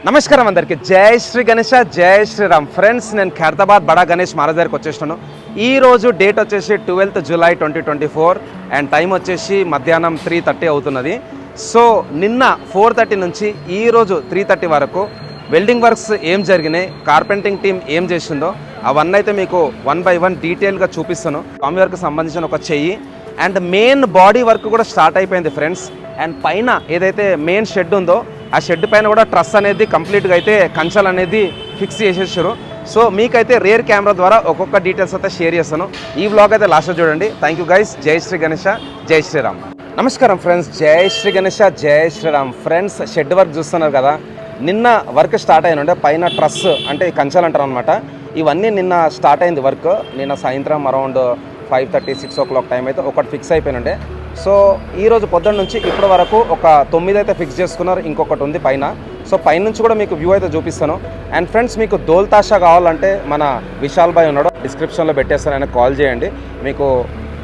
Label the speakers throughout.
Speaker 1: నమస్కారం అందరికీ. జై శ్రీ గణేష, జై శ్రీరామ్. ఫ్రెండ్స్, నేను ఖైరతాబాద్ బడా గణేష్ మహారాజ్ దగ్గరికి వచ్చేసాను. ఈరోజు డేట్ వచ్చేసి 12th July 2024 అండ్ టైం వచ్చేసి మధ్యాహ్నం 3:30 అవుతున్నది. సో నిన్న 4:30 నుంచి ఈరోజు 3:30 వరకు వెల్డింగ్ వర్క్స్ ఏం జరిగినాయి, కార్పెంటింగ్ టీం ఏం చేసిందో అవన్నీ అయితే మీకు 1 by 1 డీటెయిల్గా చూపిస్తాను. స్వామి వర్క్కి సంబంధించిన ఒక చెయ్యి అండ్ మెయిన్ బాడీ వర్క్ కూడా స్టార్ట్ అయిపోయింది ఫ్రెండ్స్. అండ్ పైన ఏదైతే మెయిన్ షెడ్ ఉందో ఆ షెడ్ పైన కూడా ట్రస్ అనేది కంప్లీట్గా అయితే కంచెలు అనేది ఫిక్స్ చేసేసారు. సో మీకైతే రేర్ కెమెరా ద్వారా ఒక్కొక్క డీటెయిల్స్ అయితే షేర్ చేస్తాను. ఈ వ్లాగ్ అయితే లాస్ట్ చూడండి. Thank you guys. జై శ్రీ గణేష, జై శ్రీరామ్. నమస్కారం ఫ్రెండ్స్, జై శ్రీ గణేష, జై శ్రీరామ్. ఫ్రెండ్స్, షెడ్ వర్క్ చూస్తున్నారు కదా, నిన్న వర్క్ స్టార్ట్ అయినండే. పైన ట్రస్ అంటే కంచెలు అంటారు అనమాట. ఇవన్నీ నిన్న స్టార్ట్ అయింది వర్క్. నిన్న సాయంత్రం అరౌండ్ 5:30, 6 o'clock టైం అయితే ఒకటి ఫిక్స్ అయిపోయినండే. సో ఈరోజు పొద్దున్న నుంచి ఇప్పటి వరకు ఒక 9 అయితే ఫిక్స్ చేసుకున్నారు, ఇంకొకటి ఉంది పైన. సో పైనుంచి కూడా మీకు వ్యూ అయితే చూపిస్తాను. అండ్ ఫ్రెండ్స్, మీకు దోల్ తాషా కావాలంటే మన విశాల్ భాయ్ ఉన్నాడు, డిస్క్రిప్షన్లో పెట్టేస్తాను, ఆయన కాల్ చేయండి. మీకు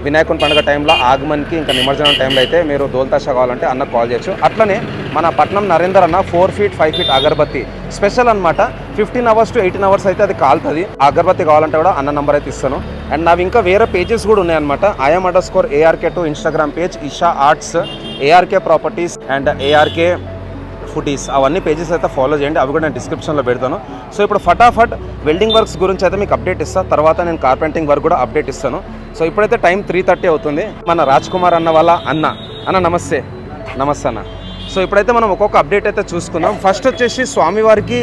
Speaker 1: వినాయకుని పండుగ టైంలో, ఆగమన్కి ఇంకా నిమజ్జనం టైంలో అయితే మీరు దోల్ తాషా కావాలంటే అన్న కాల్ చేయొచ్చు. అట్లనే మన పట్నం నరేందర్ అన్న 4 feet 5 feet అగరబత్తి స్పెషల్ అనమాట. 15 hours to 18 hours అయితే అది కాలుతుంది. అగరబత్తి కావాలంటే కూడా అన్న నంబర్ అయితే ఇస్తాను. అండ్ నావి ఇంకా వేరే పేజెస్ కూడా ఉన్నాయన్నమాట. IAM_ARK2 Instagram page, Isha arts, ARK properties and ARK foodies, అవన్నీ పేజెస్ అయితే ఫాలో చేయండి. అవి కూడా నేను డిస్క్రిప్షన్లో పెడతాను. సో ఇప్పుడు ఫటాఫట్ వెల్డింగ్ వర్క్స్ గురించి అయితే మీకు అప్డేట్ ఇస్తాను. తర్వాత నేను కార్పెంటింగ్ వర్క్ కూడా అప్డేట్ ఇస్తాను. సో ఇప్పుడైతే టైం 3:30 అవుతుంది. మన రాజ్ కుమార్ అన్న వాళ్ళ అన్న నమస్తే. నమస్తే అన్న. సో ఇప్పుడైతే మనం ఒక్కొక్క అప్డేట్ అయితే చూసుకుందాం. ఫస్ట్ వచ్చేసి స్వామివారికి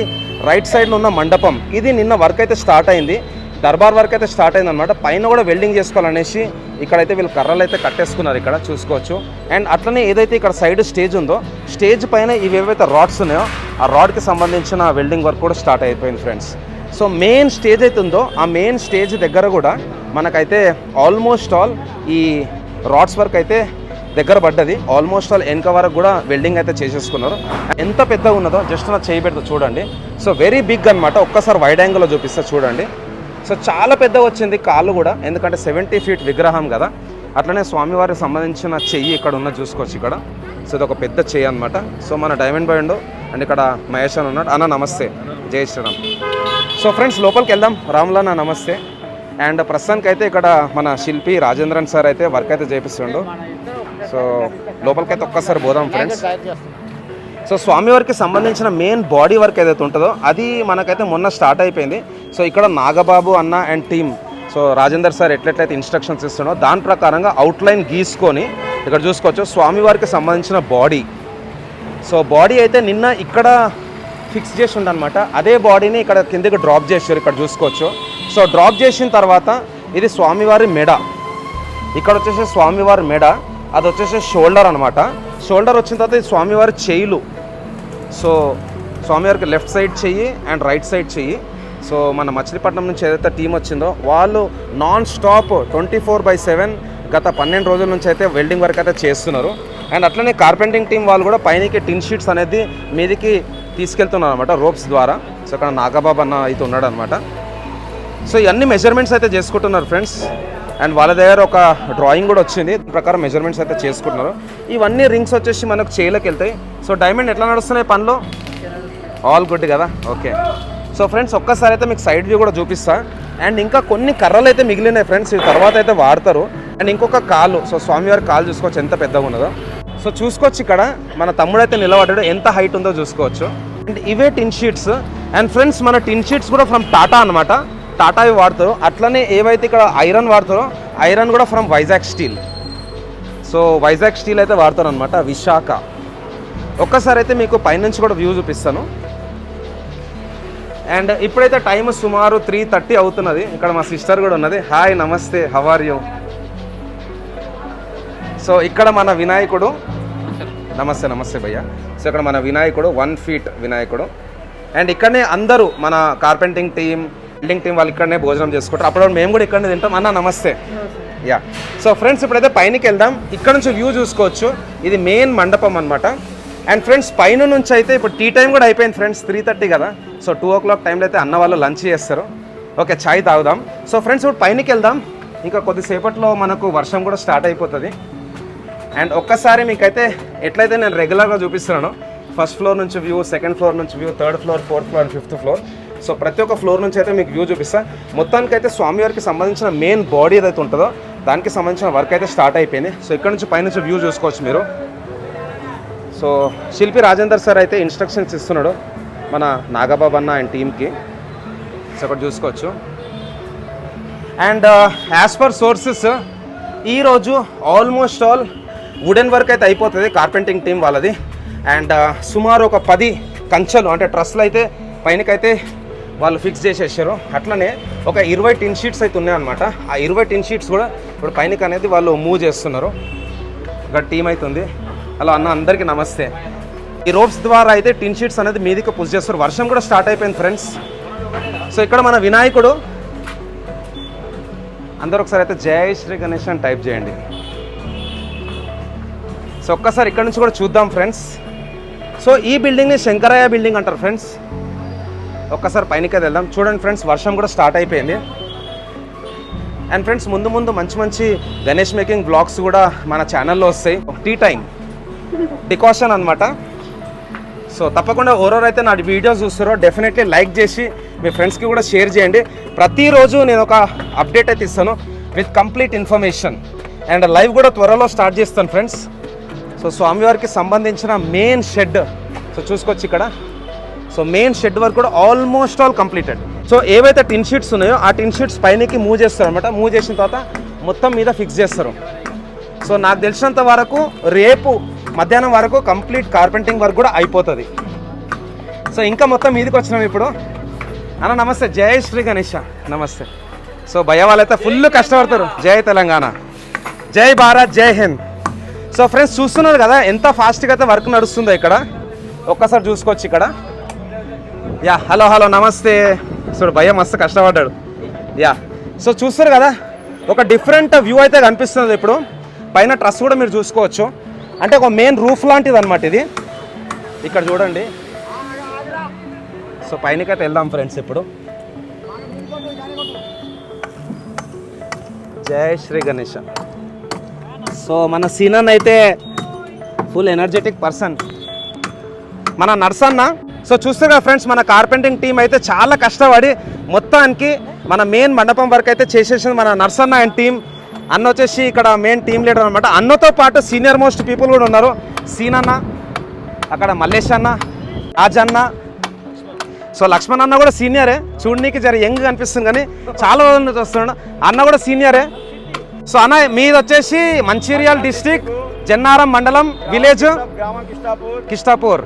Speaker 1: రైట్ సైడ్లో ఉన్న మండపం, ఇది నిన్న వర్క్ అయితే స్టార్ట్ అయింది. దర్బార్ వర్క్ అయితే స్టార్ట్ అయింది అనమాట. పైన కూడా వెల్డింగ్ చేసుకోవాలనేసి ఇక్కడైతే వీళ్ళు కర్రలు అయితే కట్టేసుకున్నారు, ఇక్కడ చూసుకోవచ్చు. అండ్ అట్లనే ఏదైతే ఇక్కడ సైడ్ స్టేజ్ ఉందో, స్టేజ్ పైన ఇవి ఏవైతే రాడ్స్ ఉన్నాయో ఆ రాడ్కి సంబంధించిన వెల్డింగ్ వర్క్ కూడా స్టార్ట్ అయిపోయింది ఫ్రెండ్స్. సో మెయిన్ స్టేజ్ అయితే ఉందో ఆ మెయిన్ స్టేజ్ దగ్గర కూడా మనకైతే ఆల్మోస్ట్ ఆల్ ఈ రాడ్స్ వర్క్ అయితే దగ్గర పడ్డది. ఆల్మోస్ట్ ఆల్ వెనక వరకు కూడా వెల్డింగ్ అయితే చేసేసుకున్నారు. ఎంత పెద్దగా ఉన్నదో జస్ట్ నా చేయి పెడతా చూడండి. సో వెరీ బిగ్ అనమాట. ఒక్కసారి వైడ్ యాంగిల్లో చూపిస్తే చూడండి. సో చాలా పెద్దగా వచ్చింది కాళ్ళు కూడా, ఎందుకంటే 70 feet విగ్రహం కదా. అట్లనే స్వామివారికి సంబంధించిన చెయ్యి ఇక్కడ ఉన్న చూసుకోవచ్చు ఇక్కడ. సో ఇది ఒక పెద్ద చెయ్యి అనమాట. సో మన డైమండ్ బాయ్ ఉండు అండ్ ఇక్కడ మహేష్ అని ఉన్నాడు. అన్న నమస్తే, జై శ్రీరామ్. సో ఫ్రెండ్స్, లోపలికి వెళ్దాం. రాములా నా నమస్తే. అండ్ ప్రస్తుతానికి అయితే ఇక్కడ మన శిల్పి రాజేంద్రన్ సార్ అయితే వర్క్ అయితే చేపిస్తుండు. సో లోపలికైతే ఒక్కసారి పోదాం ఫ్రెండ్స్. సో స్వామివారికి సంబంధించిన మెయిన్ బాడీ వర్క్ ఏదైతే ఉంటుందో అది మనకైతే మొన్న స్టార్ట్ అయిపోయింది. సో ఇక్కడ నాగబాబు అన్న and team, so Rajender sir ఎట్లయితే ఇన్స్ట్రక్షన్స్ ఇస్తున్నాడో దాని ప్రకారంగా అవుట్లైన్ గీసుకొని ఇక్కడ చూసుకోవచ్చు స్వామివారికి సంబంధించిన బాడీ. సో బాడీ అయితే నిన్న ఇక్కడ ఫిక్స్ చేసి ఉండనమాట. అదే బాడీని ఇక్కడ కిందకి డ్రాప్ చేసారు, ఇక్కడ చూసుకోవచ్చు. సో డ్రాప్ చేసిన తర్వాత ఇది స్వామివారి మెడ, ఇక్కడ వచ్చేసి స్వామివారి మెడ, అది వచ్చేసి షోల్డర్ అనమాట. షోల్డర్ వచ్చిన తర్వాత ఇది స్వామివారి చెయ్యిలు. సో స్వామివారికి లెఫ్ట్ సైడ్ చెయ్యి అండ్ రైట్ సైడ్ చెయ్యి. సో మన మచిలీపట్నం నుంచి ఏదైతే టీం వచ్చిందో వాళ్ళు నాన్ స్టాప్ 24/7 గత 12 రోజుల నుంచి అయితే వెల్డింగ్ వర్క్ అయితే చేస్తున్నారు. అండ్ అట్లనే కార్పెంటింగ్ టీం వాళ్ళు కూడా పైనకి టిన్ షీట్స్ అనేది మీదికి తీసుకెళ్తున్నారు అనమాట రోప్స్ ద్వారా. సో ఇక్కడ నాగబాబు అన్న అయితే ఉన్నాడు అనమాట. సో ఇవన్నీ మెజర్మెంట్స్ అయితే చేసుకుంటున్నారు ఫ్రెండ్స్. అండ్ వాళ్ళ దగ్గర ఒక డ్రాయింగ్ కూడా వచ్చింది, దాని ప్రకారం మెజర్మెంట్స్ అయితే చేసుకుంటున్నారు. ఇవన్నీ రింగ్స్ వచ్చేసి మనకు చేయిలోకి వెళ్తాయి. సో డైమండ్ ఎట్లా నడుస్తున్నాయి పనిలో? ఆల్ గుడ్ కదా, ఓకే. సో ఫ్రెండ్స్, ఒక్కసారి అయితే మీకు సైడ్ వ్యూ కూడా చూపిస్తా. అండ్ ఇంకా కొన్ని కర్రలు అయితే మిగిలినాయి ఫ్రెండ్స్, ఇవి తర్వాత అయితే వాడతారు. అండ్ ఇంకొక కాలు, సో స్వామివారి కాలు చూసుకోవచ్చు ఎంత పెద్దగా ఉన్నదో. సో చూసుకోవచ్చు ఇక్కడ మన తమ్ముడు అయితే నిలబడ్డాడు, ఎంత హైట్ ఉందో చూసుకోవచ్చు. అండ్ ఇవే టిన్ షీట్స్. అండ్ ఫ్రెండ్స్, మన టిన్ షీట్స్ కూడా ఫ్రమ్ టాటా అనమాట. టాటావి వాడతారు. అట్లనే ఏవైతే ఇక్కడ ఐరన్ వాడతారో ఐరన్ కూడా from Vizag steel. So Vizag steel అయితే వాడతారు అనమాట, విశాఖ. ఒక్కసారి అయితే మీకు పైనుంచి కూడా వ్యూ చూపిస్తాను. అండ్ ఇప్పుడైతే టైం సుమారు 3:30 అవుతున్నది. ఇక్కడ మా సిస్టర్ కూడా ఉన్నది. హాయ్, నమస్తే, హౌ ఆర్ యూ? సో ఇక్కడ మన వినాయకుడు, నమస్తే నమస్తే భయ్య. సో ఇక్కడ మన వినాయకుడు 1 feet వినాయకుడు. అండ్ ఇక్కడనే అందరూ మన కార్పెంటింగ్ టీం, బిల్డింగ్ టీం వాళ్ళు ఇక్కడనే భోజనం చేసుకుంటారు. అప్పుడు మేము కూడా ఇక్కడనే తింటాం. అన్న నమస్తే. యా. సో ఫ్రెండ్స్, ఇప్పుడైతే పైనకి వెళ్దాం. ఇక్కడ నుంచి వ్యూ చూసుకోవచ్చు. ఇది మెయిన్ మండపం అనమాట. అండ్ ఫ్రెండ్స్, పైన నుంచి అయితే ఇప్పుడు టీ టైం కూడా అయిపోయింది ఫ్రెండ్స్, 3:30 కదా. సో 2 o'clock టైంలో అయితే అన్న వాళ్ళు లంచ్ చేస్తారు. ఓకే, ఛాయ్ తాగుదాం. సో ఫ్రెండ్స్, ఇప్పుడు పైనకి వెళ్దాం. ఇంకా కొద్దిసేపట్లో మనకు వర్షం కూడా స్టార్ట్ అయిపోతుంది. అండ్ ఒక్కసారి మీకైతే ఎట్లయితే నేను రెగ్యులర్గా చూపిస్తున్నాను ఫస్ట్ ఫ్లోర్ నుంచి వ్యూ, సెకండ్ ఫ్లోర్ నుంచి view, third floor, fourth floor, fifth floor. So ప్రతి ఒక్క ఫ్లోర్ నుంచి అయితే మీకు వ్యూ చూపిస్తా. మొత్తానికి అయితే స్వామివారికి సంబంధించిన మెయిన్ బాడీ ఏదైతే ఉంటుందో దానికి సంబంధించిన వర్క్ అయితే స్టార్ట్ అయిపోయింది. సో ఇక్కడ నుంచి పైనుంచి వ్యూ చూసుకోవచ్చు మీరు. సో శిల్పి రాజేందర్ సార్ అయితే ఇన్స్ట్రక్షన్స్ ఇస్తున్నాడు మన నాగబాబు అన్న అండ్ టీమ్కి. సో అక్కడ చూసుకోవచ్చు. అండ్ యాజ్ పర్ సోర్సెస్ ఈరోజు ఆల్మోస్ట్ ఆల్ వుడెన్ వర్క్ అయితే అయిపోతుంది కార్పెంటింగ్ టీం వాళ్ళది. అండ్ సుమారు ఒక 10 కంచెలు అంటే ట్రస్లు అయితే పైనకైతే వాళ్ళు ఫిక్స్ చేసేసారు. అట్లనే ఒక 20 టిన్ షీట్స్ అయితే ఉన్నాయన్నమాట. ఆ 20 టిన్ షీట్స్ కూడా ఇప్పుడు పైనకి అనేది వాళ్ళు మూవ్ చేస్తున్నారు. ఇక్కడ టీం అయితే ఉంది. హలో అన్న, అందరికీ నమస్తే. ఈ రోప్స్ ద్వారా అయితే టిన్ షీట్స్ అనేది మీదికి పుష్ చేస్తారు. వర్షం కూడా స్టార్ట్ అయిపోయింది ఫ్రెండ్స్. సో ఇక్కడ మన వినాయకుడు, అందరూ ఒకసారి అయితే జై శ్రీ గణేష్ అని టైప్ చేయండి. సో ఒక్కసారి ఇక్కడ నుంచి కూడా చూద్దాం ఫ్రెండ్స్. సో ఈ బిల్డింగ్ని శంకరయ్య బిల్డింగ్ అంటారు ఫ్రెండ్స్. ఒక్కసారి పైనకి వెళ్దాం. చూడండి ఫ్రెండ్స్, వర్షం కూడా స్టార్ట్ అయిపోయింది. అండ్ ఫ్రెండ్స్ ముందు ముందు మంచి మంచి గణేష్ మేకింగ్ బ్లాగ్స్ కూడా మన ఛానల్లో వస్తాయి. టీ టైం డికాషన్ అనమాట. సో తప్పకుండా ఎవరెవరైతే నా వీడియోస్ చూస్తారో డెఫినెట్లీ లైక్ చేసి మీ ఫ్రెండ్స్కి కూడా షేర్ చేయండి. ప్రతిరోజు నేను ఒక అప్డేట్ అయితే ఇస్తాను with complete information. And live కూడా త్వరలో స్టార్ట్ చేస్తాను ఫ్రెండ్స్. సో స్వామివారికి సంబంధించిన మెయిన్ షెడ్ సో చూసుకోవచ్చు ఇక్కడ. సో మెయిన్ షెడ్ వర్క్ కూడా ఆల్మోస్ట్ ఆల్ కంప్లీటెడ్. సో ఏవైతే టిన్ షీట్స్ ఉన్నాయో ఆ టిన్ షీట్స్ పైనకి మూవ్ చేస్తారు అనమాట. మూవ్ చేసిన తర్వాత మొత్తం మీద ఫిక్స్ చేస్తారు. సో నాకు తెలిసినంత వరకు రేపు మధ్యాహ్నం వరకు కంప్లీట్ కార్పెంటింగ్ వర్క్ కూడా అయిపోతుంది. సో ఇంకా మొత్తం మీదకి వచ్చినాం ఇప్పుడు. అన్న నమస్తే, జై శ్రీ గణేష. నమస్తే. సో భయ వాళ్ళైతే ఫుల్ కష్టపడతారు. జై తెలంగాణ, జై భారత్, జై హింద్. సో ఫ్రెండ్స్ చూస్తున్నారు కదా ఎంత ఫాస్ట్గా అయితే వర్క్ నడుస్తుందో ఇక్కడ. ఒక్కసారి చూసుకోవచ్చు ఇక్కడ. యా హలో హలో నమస్తే. సో భయ మస్తు కష్టపడ్డాడు. యా సో చూస్తారు కదా ఒక డిఫరెంట్ వ్యూ అయితే కనిపిస్తుంది ఇప్పుడు. పైన ట్రస్ కూడా మీరు చూసుకోవచ్చు. అంటే ఒక మెయిన్ రూఫ్ లాంటిది అనమాట ఇది. ఇక్కడ చూడండి. సో పైనకైతే వెళ్దాం ఫ్రెండ్స్ ఇప్పుడు. జై శ్రీ గణేష. సో మన సీనన్ అయితే ఫుల్ ఎనర్జెటిక్ పర్సన్ మన నర్సన్న. సో చూస్తారు కదా ఫ్రెండ్స్, మన కార్పెంటింగ్ టీం అయితే చాలా కష్టపడి మొత్తానికి మన మెయిన్ మండపం వరకు అయితే చేసేసింది మన నర్సన్న అండ్ టీం. అన్న వచ్చేసి ఇక్కడ మెయిన్ టీం లీడర్ అనమాట. అన్నతో పాటు సీనియర్ మోస్ట్ పీపుల్ కూడా ఉన్నారు. సీనన్న, అక్కడ మల్లేష్ అన్న, రాజన్న, సో లక్ష్మణ్ అన్న కూడా సీనియరే. చూడనీకి జర యంగ్ అనిపిస్తుంది కానీ చాలా రోజుల నుంచి వస్తున్నాడు. అన్న కూడా సీనియరే. సో అన్న మీది వచ్చేసి మంచిర్యాల డిస్టిక్, జన్నారం మండలం, విలేజ్ కిష్టాపూర్,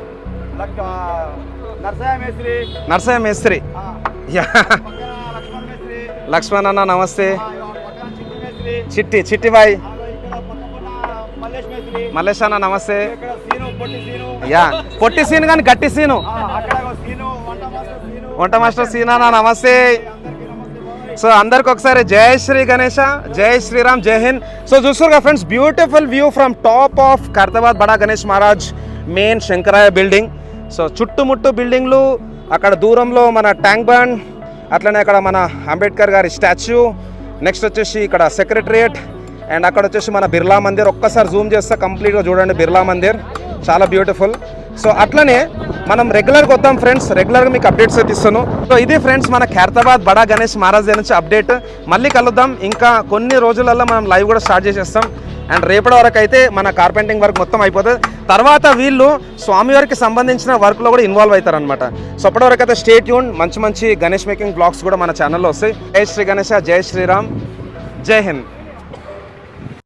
Speaker 1: నర్సయ్య మేస్త్రి. లక్ష్మణ్ అన్న నమస్తే. చిట్టి బాయ్. మల్లేష్ అన్న నమస్తే. యా పొట్టి సీన్ కానీ గట్టి సీను, వంట మాస్టర్ సీన్ అన్న నమస్తే. సో అందరికి ఒకసారి జై శ్రీ గణేష, జై శ్రీరామ్, జై హింద్. సో చూస్తున్నారు friends, beautiful view from top of Khairatabad బడా Ganesh Maharaj main Shankarayya building. So చుట్టుముట్టు బిల్డింగ్లు, అక్కడ దూరంలో మన ట్యాంక్ బండ్, అట్లనే అక్కడ మన అంబేద్కర్ గారి స్టాచ్యూ, నెక్స్ట్ వచ్చేసి ఇక్కడ సెక్రటరియేట్, అండ్ అక్కడ వచ్చేసి మన బిర్లా మందిర్. ఒక్కసారి జూమ్ చేస్తే కంప్లీట్గా చూడండి బిర్లా మందిర్, చాలా బ్యూటిఫుల్. సో అట్లనే మనం రెగ్యులర్గా వద్దాం ఫ్రెండ్స్, రెగ్యులర్గా మీకు అప్డేట్స్ అయితే ఇస్తాను. సో ఇది ఫ్రెండ్స్ మన ఖైరతాబాద్ బడా గణేష్ మహారాజ్ నుంచి అప్డేట్. మళ్ళీ కలుద్దాం. ఇంకా కొన్ని రోజులలో మనం లైవ్ కూడా స్టార్ట్ చేసేస్తాం. అండ్ రేపటి వరకు అయితే మన కార్పెంటింగ్ వర్క్ మొత్తం అయిపోతుంది. తర్వాత వీళ్ళు స్వామివారికి సంబంధించిన వర్క్లో కూడా ఇన్వాల్వ్ అవుతారు అనమాట. సో అప్పటి వరకు అయితే స్టే ట్యూన్. మంచి మంచి గణేష్ మేకింగ్ బ్లాగ్స్ కూడా మన ఛానల్లో వస్తాయి. జై శ్రీ గణేష, జై శ్రీరామ్, జై హింద్.